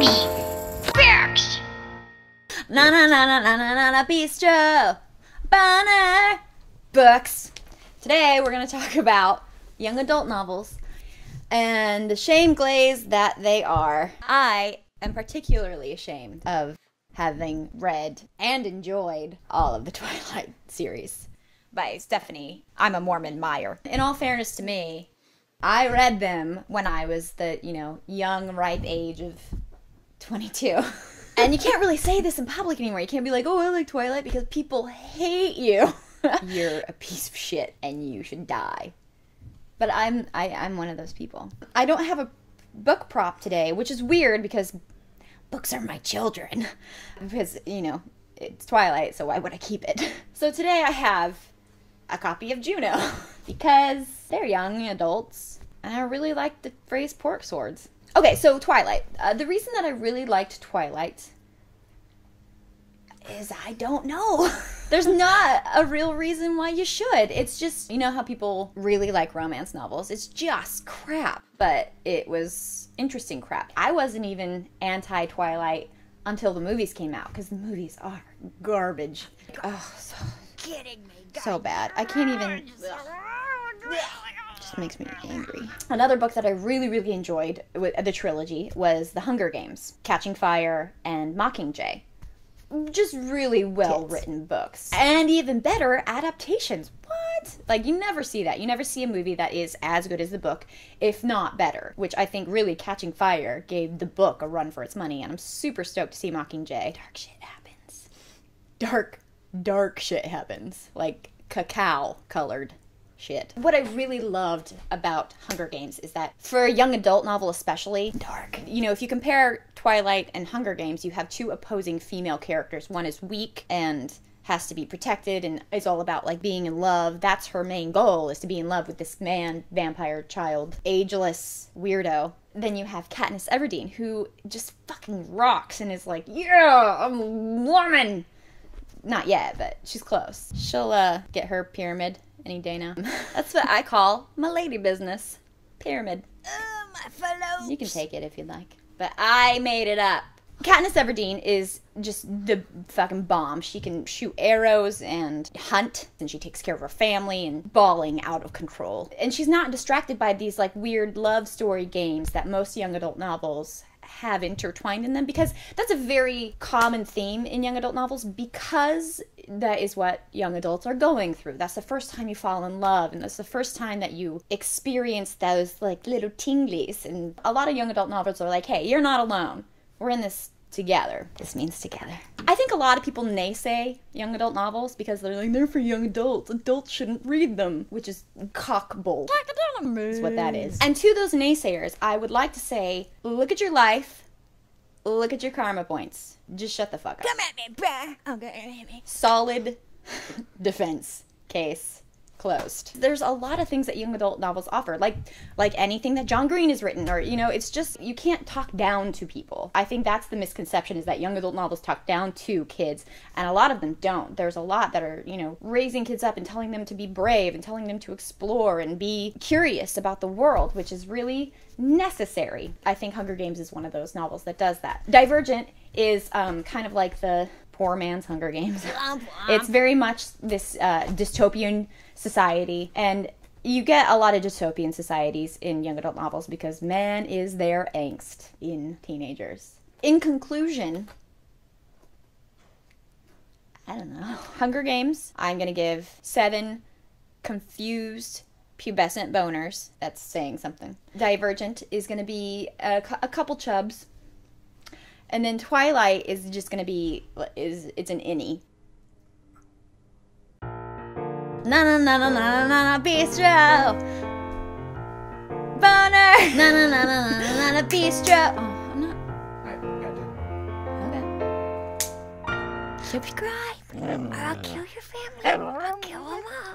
Books. Na na na na na na na na Bistro. Banner. Books. Today we're going to talk about young adult novels and the shame glaze that they are. I am particularly ashamed of having read and enjoyed all of the Twilight series by Stephanie. I'm a Mormon Meyer. In all fairness to me, I read them when I was the, young, ripe age of 22. And you can't really say this in public anymore. You can't be like, oh, I like Twilight, because people hate you. You're a piece of shit and you should die. But I'm one of those people. I don't have a book prop today, which is weird because books are my children. Because, it's Twilight, so why would I keep it? So today I have a copy of Juno because they're young adults and I really like the phrase pork swords. Okay, so Twilight. The reason that I really liked Twilight is I don't know. There's not a real reason why you should. It's just, you know how people really like romance novels? It's just crap, but it was interesting crap. I wasn't even anti-Twilight until the movies came out, because the movies are garbage. Oh, so bad. I can't even... Just makes me angry. Another book that I really, really enjoyed, the trilogy, was The Hunger Games, Catching Fire, and Mockingjay. Just really well-written books. And even better, adaptations. What? Like, you never see that. You never see a movie that is as good as the book, if not better. Which I think really Catching Fire gave the book a run for its money, and I'm super stoked to see Mockingjay. Dark shit happens. Dark shit happens. Like, cacao-colored shit. What I really loved about Hunger Games is that for a young adult novel especially, dark. If you compare Twilight and Hunger Games, you have two opposing female characters. One is weak and has to be protected and is all about like being in love. That's her main goal, is to be in love with this man, vampire child, ageless weirdo. Then you have Katniss Everdeen, who just fucking rocks and is like, yeah, I'm a woman. Not yet, but she's close. She'll get her pyramid any day now. That's what I call my lady business. Pyramid. Oh, my fellows. You can take it if you'd like. But I made it up. Katniss Everdeen is just the fucking bomb. She can shoot arrows and hunt, and she takes care of her family and bawling out of control. And she's not distracted by these like weird love story games that most young adult novels have intertwined in them, because that's a very common theme in young adult novels, because that is what young adults are going through. That's the first time you fall in love, and that's the first time that you experience those like little tinglies. And a lot of young adult novels are like, hey, you're not alone. We're in this together. This means together. I think a lot of people naysay young adult novels because they're like, they're for young adults. Adults shouldn't read them, which is cockbull. Is what that is. And to those naysayers, I would like to say, look at your life, look at your karma points. Just shut the fuck up. Come at me, bruh. Okay. Solid defense. Case closed. There's a lot of things that young adult novels offer, like anything that John Green has written, or it's just, you can't talk down to people. I think that's the misconception, is that young adult novels talk down to kids, and a lot of them don't. There's a lot that are, raising kids up and telling them to be brave and telling them to explore and be curious about the world, which is really necessary. I think Hunger Games is one of those novels that does that. Divergent is kind of like the poor man's Hunger Games. It's very much this dystopian society, and you get a lot of dystopian societies in young adult novels because man is their angst in teenagers. In conclusion, I don't know. Hunger Games, I'm gonna give 7 confused pubescent boners. That's saying something. Divergent is gonna be a couple chubs. And then Twilight is just gonna be, it's an innie. Na na na na na na na Bistro. Boner. Na na na na na na Bistro. Oh, I'm not. Okay. Subscribe. I'll kill your family. I'll kill them all.